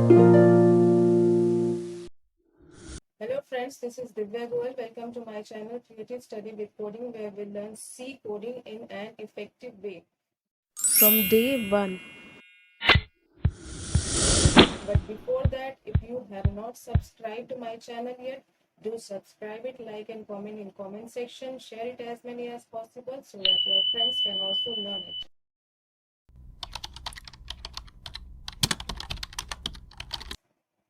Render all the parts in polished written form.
Hello friends, this is Divya Goel. Welcome to my channel Creative Study with Coding, where we learn C coding in an effective way from day 1. But before that, if you have not subscribed to my channel yet, do subscribe it, like and comment in comment section. Share it as many as possible so that your friends can also learn it.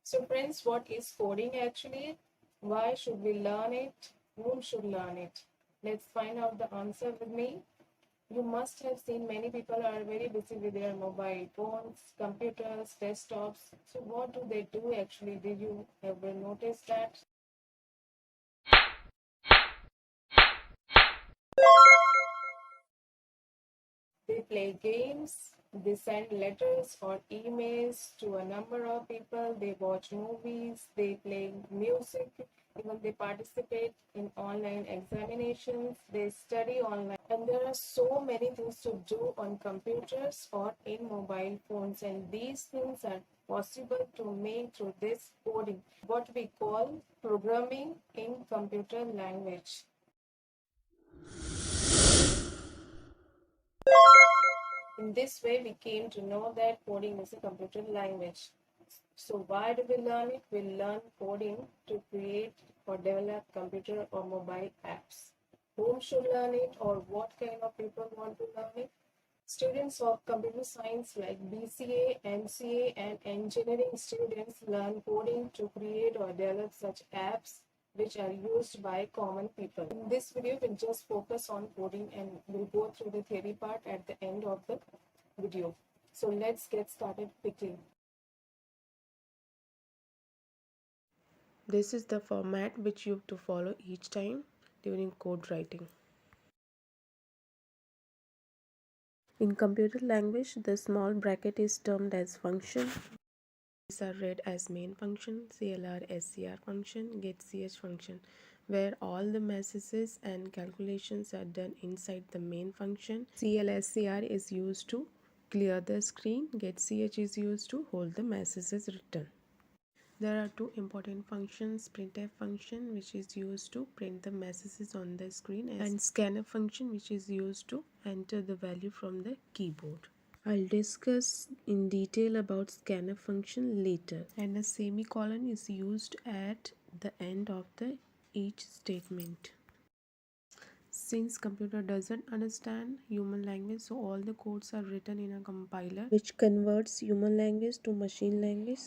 So friends, what is coding actually? Why should we learn it? Whom should learn it? Let's find out the answer with me. You must have seen many people are very busy with their mobile phones, computers, desktops. So what do they do actually? Did you ever notice that? They play games, they send letters or emails to a number of people, they watch movies, they play music, even they participate in online examinations, they study online. And there are so many things to do on computers or in mobile phones, and these things are possible to make through this coding, what we call programming in computer language. In this way, we came to know that coding is a computer language. So why do we learn it? We learn coding to create or develop computer or mobile apps. Whom should learn it, or what kind of people want to learn it? Students of computer science like BCA, MCA and engineering students learn coding to create or develop such apps which are used by common people. In this video, we'll just focus on coding and we'll go through the theory part at the end of the video. So let's get started quickly. This is the format which you have to follow each time during code writing. In computer language, the small bracket is termed as function. These are read as main function, CLR, SCR function, getCH function, where all the messages and calculations are done inside the main function. CLSCR is used to clear the screen, getCH is used to hold the messages written. There are two important functions, printf function which is used to print the messages on the screen, and scanf function which is used to enter the value from the keyboard. I'll discuss in detail about scanf function later, and a semicolon is used at the end of each statement. Since computer doesn't understand human language, so all the codes are written in a compiler which converts human language to machine language.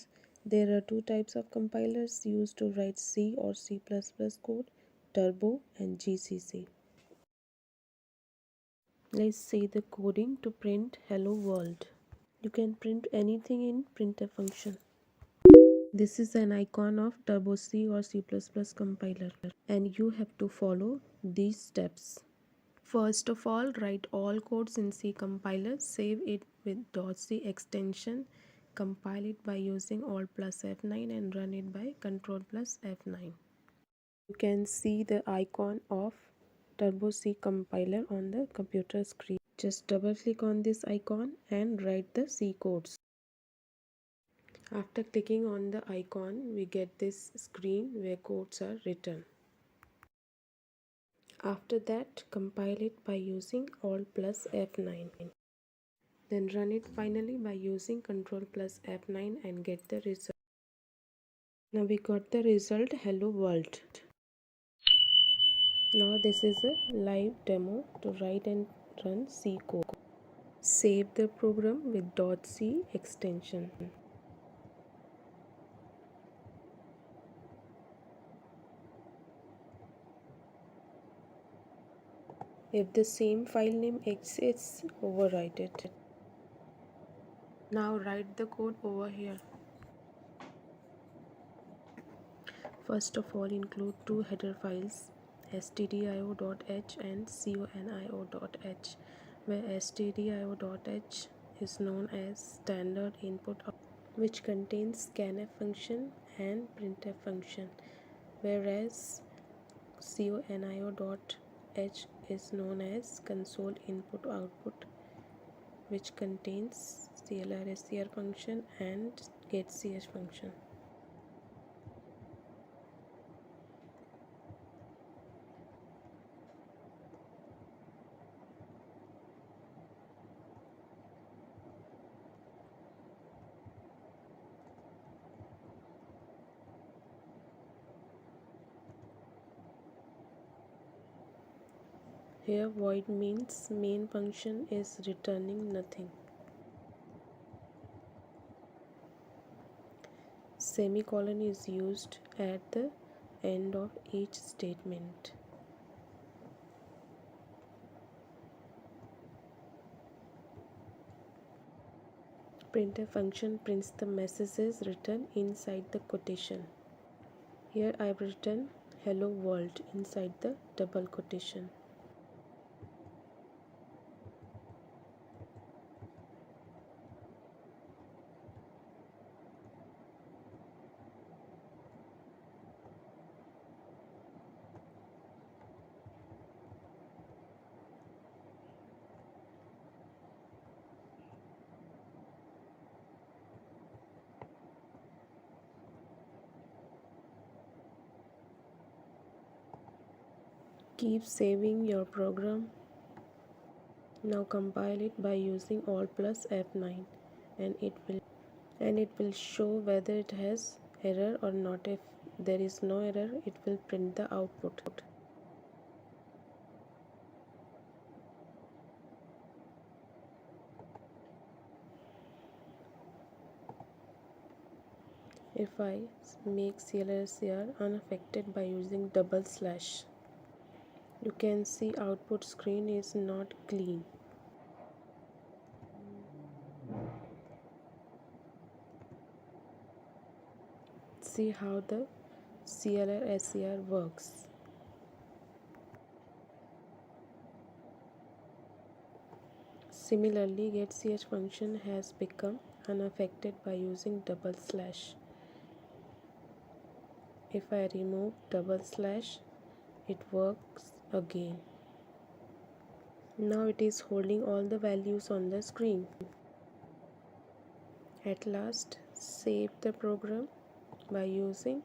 There are two types of compilers used to write C or C++ code, Turbo and GCC. Let's see the coding to print hello world. You can print anything in printf function. This is an icon of Turbo C or C++ compiler, and you have to follow these steps. First of all, write all codes in C compiler, save it with .c extension, compile it by using Alt plus F9 and run it by Control plus F9. You can see the icon of Turbo C compiler on the computer screen. Just double click on this icon and write the C codes. After clicking on the icon, we get this screen where codes are written. After that, compile it by using Alt plus F9. Then run it finally by using Ctrl plus F9 and get the result. Now we got the result hello world. Now this is a live demo to write and run C code. Save the program with .c extension. If the same file name exists, overwrite it. Now write the code over here. First of all, include two header files, stdio.h and conio.h, where stdio.h is known as standard input, which contains scanf function and printf function, whereas conio.h is known as console input output, which contains CLR SCR function and get.ch function. Here void means main function is returning nothing. Semicolon is used at the end of each statement. Printf function prints the messages written inside the quotation. Here I have written hello world inside the double quotation. Keep saving your program. Now compile it by using Alt plus F9 and it will show whether it has error or not. If there is no error, it will print the output. If I make CLR unaffected by using double slash, you can see output screen is not clean. See how the CLR works. Similarly, getCH function has become unaffected by using double slash. If I remove double slash, it works again. Now it is holding all the values on the screen. At last, save the program by using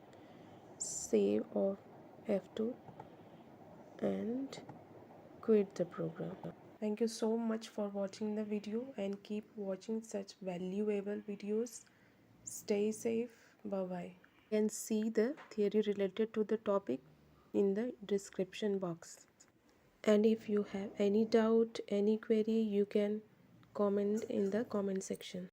save of F2 and quit the program. Thank you so much for watching the video and keep watching such valuable videos. Stay safe. Bye bye. You can see the theory related to the topic in the description box. And if you have any doubt, any query, you can comment in the comment section.